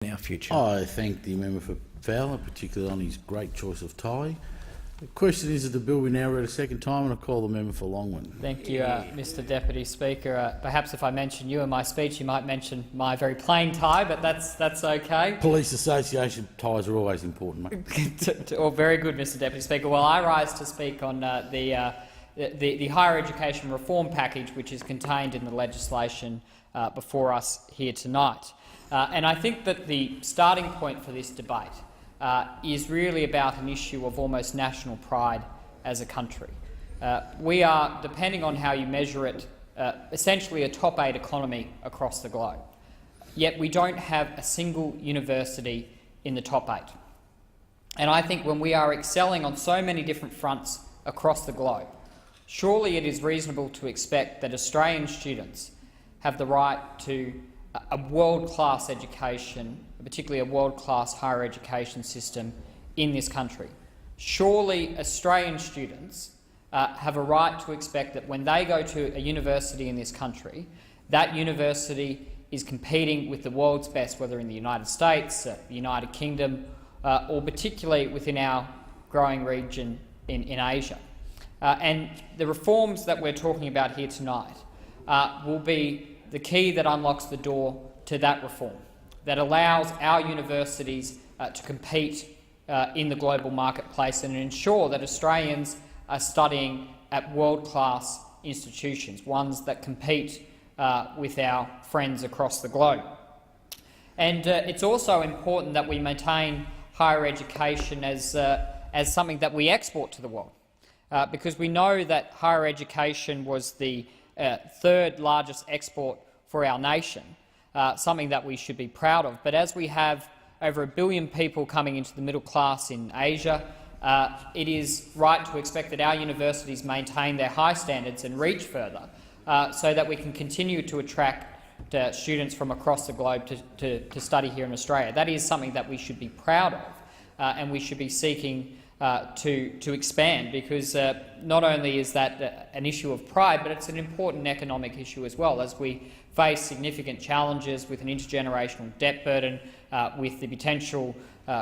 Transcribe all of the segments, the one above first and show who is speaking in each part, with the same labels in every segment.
Speaker 1: our future.
Speaker 2: I thank the member for Fowler, particularly on his great choice of tie. The question is, the bill be now read a second time, and I call the member for Longman.
Speaker 3: Thank you, Mr Deputy Speaker. Perhaps if I mention you in my speech, you might mention my very plain tie, but that's okay.
Speaker 2: Police Association ties are always important, mate.
Speaker 3: Oh, very good, Mr Deputy Speaker. Well, I rise to speak on the higher education reform package, which is contained in the legislation before us here tonight. And I think that the starting point for this debate is really about an issue of almost national pride as a country. We are, depending on how you measure it, essentially a top 8 economy across the globe. Yet we don't have a single university in the top 8. And I think when we are excelling on so many different fronts across the globe, surely it is reasonable to expect that Australian students have the right to a world-class education, particularly a world-class higher education system in this country. Surely Australian students have a right to expect that when they go to a university in this country, that university is competing with the world's best, whether in the United States, the United Kingdom, or particularly within our growing region in Asia. And the reforms that we're talking about here tonight will be the key that unlocks the door to that reform, that allows our universities to compete in the global marketplace and ensure that Australians are studying at world-class institutions, ones that compete with our friends across the globe. And it's also important that we maintain higher education as something that we export to the world, because we know that higher education was the third largest export for our nation, something that we should be proud of. But as we have over 1 billion people coming into the middle class in Asia, it is right to expect that our universities maintain their high standards and reach further, so that we can continue to attract students from across the globe to study here in Australia. That is something that we should be proud of, and we should be seeking to expand, because not only is that an issue of pride, but it's an important economic issue as well, as we face significant challenges with an intergenerational debt burden, with the potential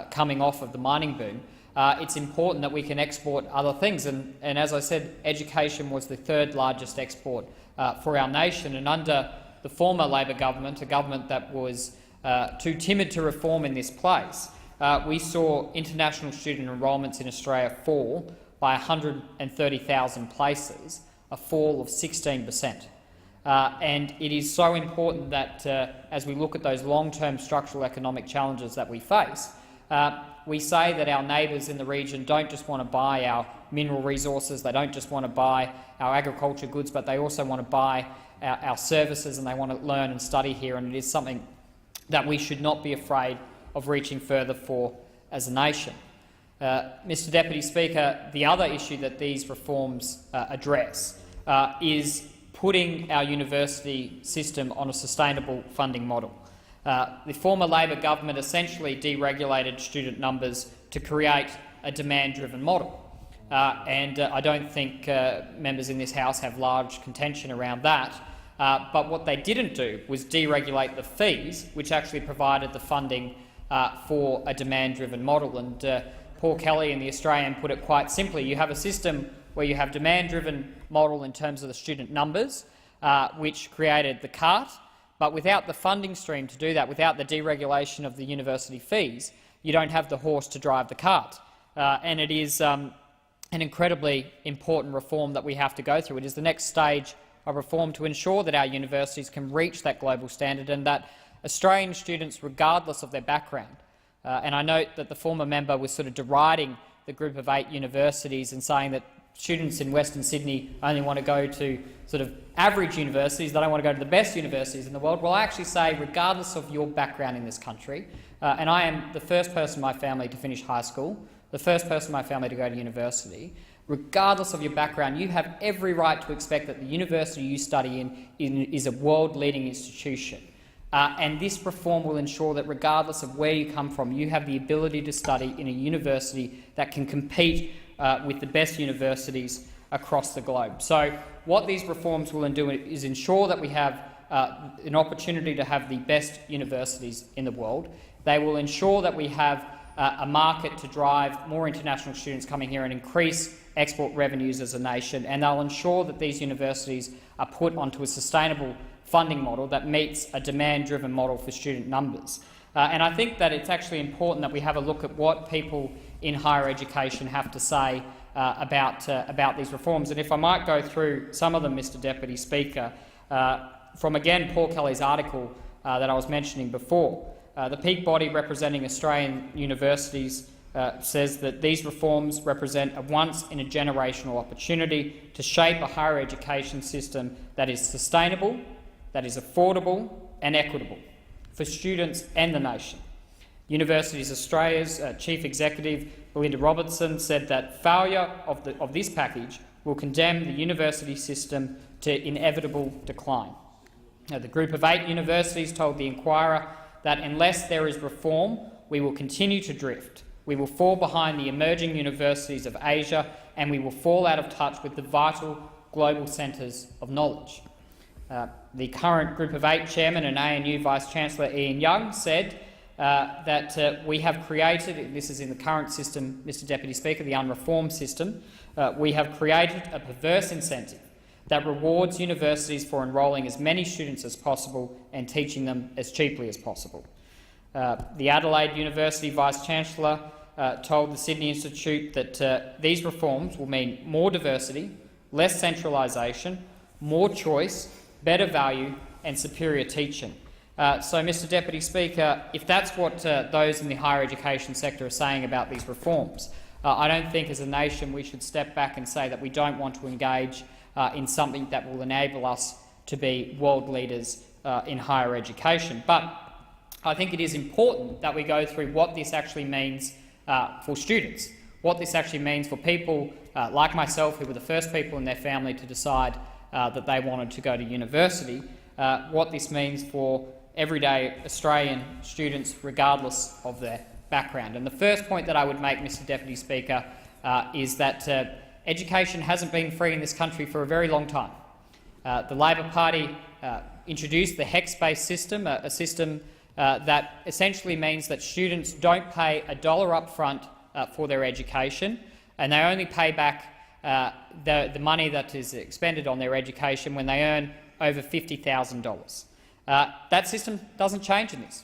Speaker 3: coming off of the mining boom. It's important that we can export other things, and as I said, education was the third largest export for our nation, and under the former Labor government, a government that was too timid to reform in this place, we saw international student enrolments in Australia fall by 130,000 places, a fall of 16%. And it is so important that as we look at those long-term structural economic challenges that we face, we say that our neighbours in the region don't just want to buy our mineral resources, they don't just want to buy our agriculture goods, but they also want to buy our services, and they want to learn and study here, and it is something that we should not be afraid of reaching further for as a nation. Mr Deputy Speaker, the other issue that these reforms address is putting our university system on a sustainable funding model. The former Labor government essentially deregulated student numbers to create a demand-driven model, and I don't think members in this House have large contention around that. But what they didn't do was deregulate the fees, which actually provided the funding for a demand-driven model. And Paul Kelly in The Australian put it quite simply: you have a system where you have demand-driven model in terms of the student numbers, which created the cart, but without the funding stream to do that, without the deregulation of the university fees, you don't have the horse to drive the cart. And it is an incredibly important reform that we have to go through. It is the next stage of reform to ensure that our universities can reach that global standard, and that Australian students, regardless of their background, and I note that the former member was sort of deriding the group of 8 universities and saying that students in Western Sydney only want to go to sort of average universities, they don't want to go to the best universities in the world. Well, I actually say, regardless of your background in this country, and I am the first person in my family to finish high school, the first person in my family to go to university, regardless of your background, you have every right to expect that the university you study in is a world-leading institution. And this reform will ensure that regardless of where you come from, you have the ability to study in a university that can compete with the best universities across the globe. So what these reforms will do is ensure that we have an opportunity to have the best universities in the world, They will ensure that we have a market to drive more international students coming here and increase export revenues as a nation, and they'll ensure that these universities are put onto a sustainable funding model that meets a demand-driven model for student numbers. And I think that it's actually important that we have a look at what people in higher education have to say about these reforms. And if I might go through some of them, Mr Deputy Speaker, from again Paul Kelly's article that I was mentioning before. The peak body representing Australian universities says that these reforms represent a once-in-a-generational opportunity to shape a higher education system that is sustainable, that is affordable and equitable for students and the nation. Universities Australia's Chief Executive Belinda Robertson said that failure of this package will condemn the university system to inevitable decline. The Group of 8 universities told the Inquirer that unless there is reform, we will continue to drift. We will fall behind the emerging universities of Asia, and we will fall out of touch with the vital global centres of knowledge. The current Group of 8 chairman and ANU Vice-Chancellor Ian Young said that we have created, this is in the current system, Mr Deputy Speaker, the unreformed system, we have created a perverse incentive that rewards universities for enrolling as many students as possible and teaching them as cheaply as possible. The Adelaide University Vice-Chancellor told the Sydney Institute that these reforms will mean more diversity, less centralisation, more choice, better value and superior teaching. So, Mr Deputy Speaker, if that's what those in the higher education sector are saying about these reforms, I don't think as a nation we should step back and say that we don't want to engage in something that will enable us to be world leaders in higher education. But I think it is important that we go through what this actually means for students, what this actually means for people like myself, who were the first people in their family to decide that they wanted to go to university, what this means for everyday Australian students regardless of their background. And the first point that I would make, Mr Deputy Speaker, is that education hasn't been free in this country for a very long time. The Labor Party introduced the HECS-based system, a system that essentially means that students don't pay $1 up front for their education, and they only pay back the money that is expended on their education when they earn over $50,000. That system doesn't change in this.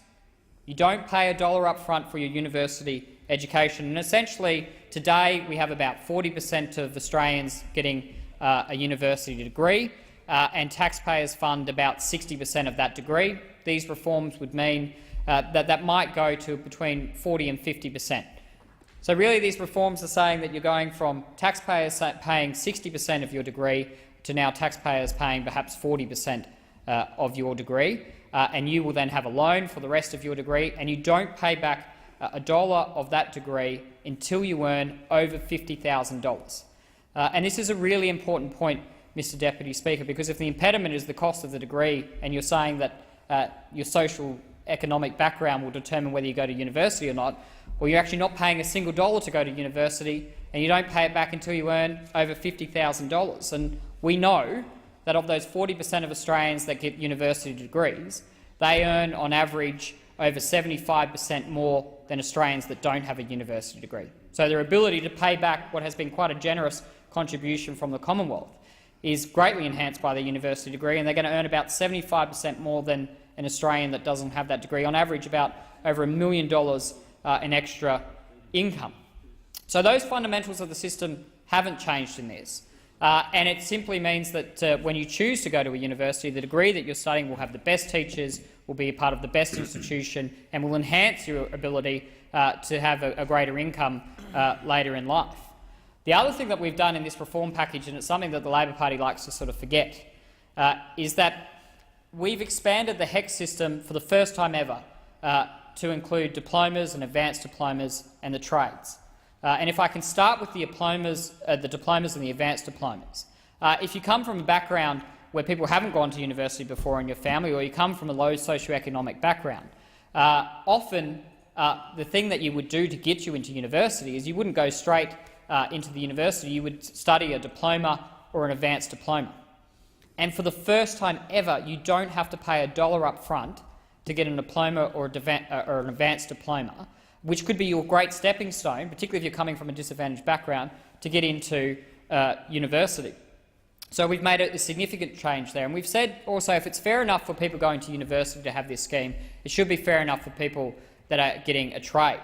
Speaker 3: You don't pay $1 up front for your university education, and essentially today we have about 40% of Australians getting a university degree, and taxpayers fund about 60% of that degree. These reforms would mean that might go to between 40 and 50%. So really these reforms are saying that you're going from taxpayers paying 60% of your degree to now taxpayers paying perhaps 40% of your degree, and you will then have a loan for the rest of your degree, and you don't pay back $1 of that degree until you earn over $50,000. And this is a really important point, Mr Deputy Speaker, because if the impediment is the cost of the degree and you're saying that your social economic background will determine whether you go to university or not, well, you're actually not paying a single dollar to go to university, and you don't pay it back until you earn over $50,000. And we know that of those 40% of Australians that get university degrees, they earn on average over 75% more than Australians that don't have a university degree. So their ability to pay back what has been quite a generous contribution from the Commonwealth is greatly enhanced by their university degree, and they're going to earn about 75% more than an Australian that doesn't have that degree, on average about over $1 million in extra income. So those fundamentals of the system haven't changed in this. And it simply means that when you choose to go to a university, the degree that you're studying will have the best teachers, will be a part of the best institution, and will enhance your ability to have a greater income later in life. The other thing that we've done in this reform package, and it's something that the Labor Party likes to sort of forget, is that we've expanded the HECS system for the first time ever to include diplomas and advanced diplomas and the trades. And if I can start with the diplomas and the advanced diplomas. If you come from a background where people haven't gone to university before in your family, or you come from a low socioeconomic background, often the thing that you would do to get you into university is you wouldn't go straight into the university, you would study a diploma or an advanced diploma. And for the first time ever, you don't have to pay $1 up front to get a diploma or an advanced diploma, which could be your great stepping stone, particularly if you're coming from a disadvantaged background, to get into university. So we've made a significant change there. And we've said also, if it's fair enough for people going to university to have this scheme, it should be fair enough for people that are getting a trade.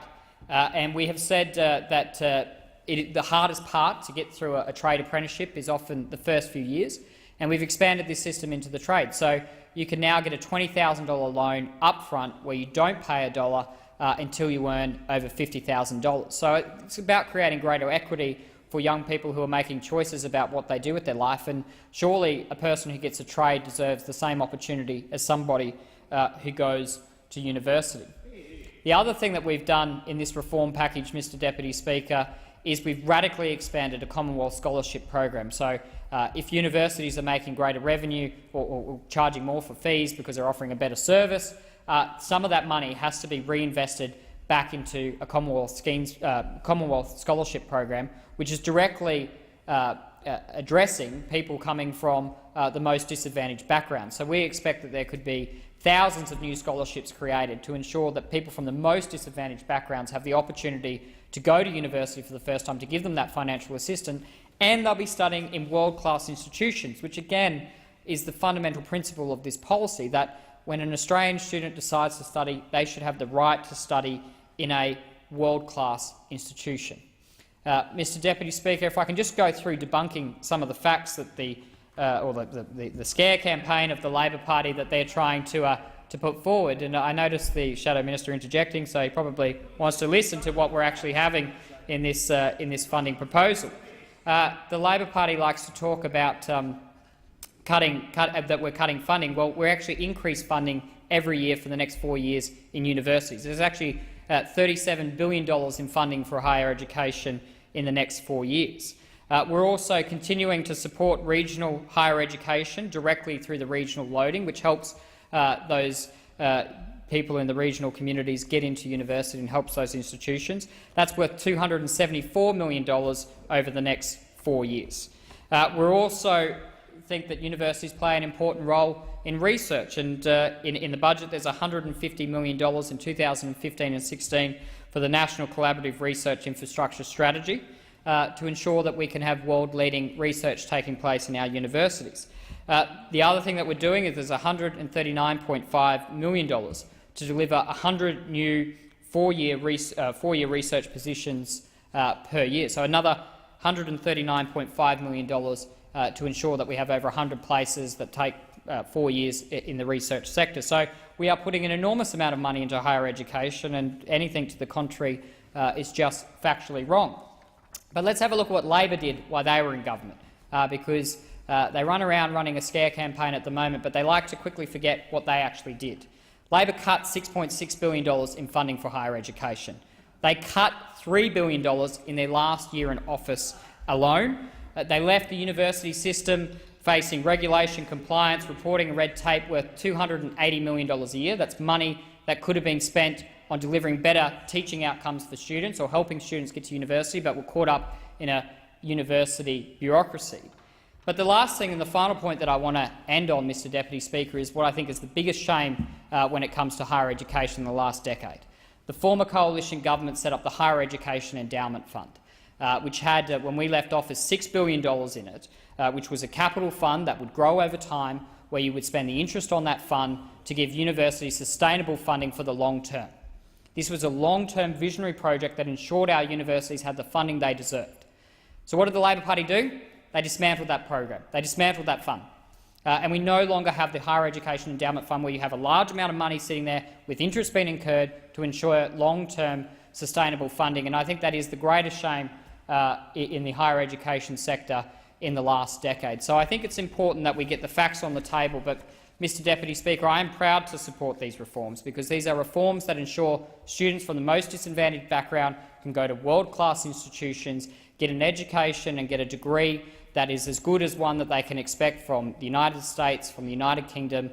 Speaker 3: And we have said that the hardest part to get through a trade apprenticeship is often the first few years, and we've expanded this system into the trade. So you can now get a $20,000 loan upfront where you don't pay a dollar until you earn over $50,000. So it's about creating greater equity for young people who are making choices about what they do with their life, and surely a person who gets a trade deserves the same opportunity as somebody who goes to university. The other thing that we've done in this reform package, Mr Deputy Speaker, is we've radically expanded a Commonwealth scholarship program. So if universities are making greater revenue or charging more for fees because they're offering a better service, some of that money has to be reinvested back into a Commonwealth scholarship program, which is directly addressing people coming from the most disadvantaged backgrounds. So we expect that there could be thousands of new scholarships created to ensure that people from the most disadvantaged backgrounds have the opportunity to go to university for the first time, to give them that financial assistance, and they'll be studying in world-class institutions, which again is the fundamental principle of this policy, that when an Australian student decides to study, they should have the right to study in a world-class institution. Mr Deputy Speaker, if I can just go through debunking some of the facts that the scare campaign of the Labor Party that they're trying to put forward. And I noticed the Shadow Minister interjecting, so he probably wants to listen to what we're actually having in this funding proposal. The Labor Party likes to talk about that we're cutting funding. Well, we're actually increased funding every year for the next 4 years in universities. There's actually $37 billion in funding for higher education in the next 4 years. We're also continuing to support regional higher education directly through the regional loading, which helps those people in the regional communities get into university and helps those institutions. That's worth $274 million over the next 4 years. We also think that universities play an important role in research, and in the budget there's $150 million in 2015 and 16 for the National Collaborative Research Infrastructure Strategy to ensure that we can have world-leading research taking place in our universities. The other thing that we're doing is there's $139.5 million to deliver 100 new four-year research positions per year. So another $139.5 million to ensure that we have over 100 places that take 4 years in the research sector. So we are putting an enormous amount of money into higher education, and anything to the contrary is just factually wrong. But let's have a look at what Labor did while they were in government, because they run around running a scare campaign at the moment, but they like to quickly forget what they actually did. Labor cut $6.6 billion in funding for higher education. They cut $3 billion in their last year in office alone. They left the university system facing regulation, compliance, reporting and red tape worth $280 million a year. That's money that could have been spent on delivering better teaching outcomes for students or helping students get to university, but were caught up in a university bureaucracy. But the last thing and the final point that I want to end on, Mr Deputy Speaker, is what I think is the biggest shame when it comes to higher education in the last decade. The former coalition government set up the Higher Education Endowment Fund, which had, when we left office, $6 billion in it, which was a capital fund that would grow over time, where you would spend the interest on that fund to give universities sustainable funding for the long term. This was a long-term visionary project that ensured our universities had the funding they deserved. So what did the Labor Party do? They dismantled that program. They dismantled that fund. And we no longer have the Higher Education Endowment Fund, where you have a large amount of money sitting there with interest being incurred to ensure long-term sustainable funding. And I think that is the greatest shame in the higher education sector in the last decade. So I think it's important that we get the facts on the table. But, Mr Deputy Speaker, I am proud to support these reforms, because these are reforms that ensure students from the most disadvantaged background can go to world-class institutions, get an education and get a degree that is as good as one that they can expect from the United States, from the United Kingdom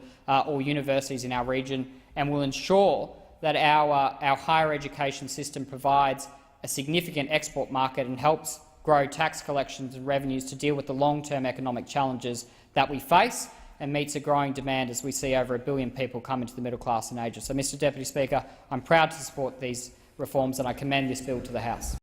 Speaker 3: or universities in our region, and will ensure that our higher education system provides a significant export market and helps grow tax collections and revenues to deal with the long-term economic challenges that we face. and meets a growing demand as we see over 1 billion people come into the middle class and ages. So, Mr Deputy Speaker, I'm proud to support these reforms and I commend this bill to the House.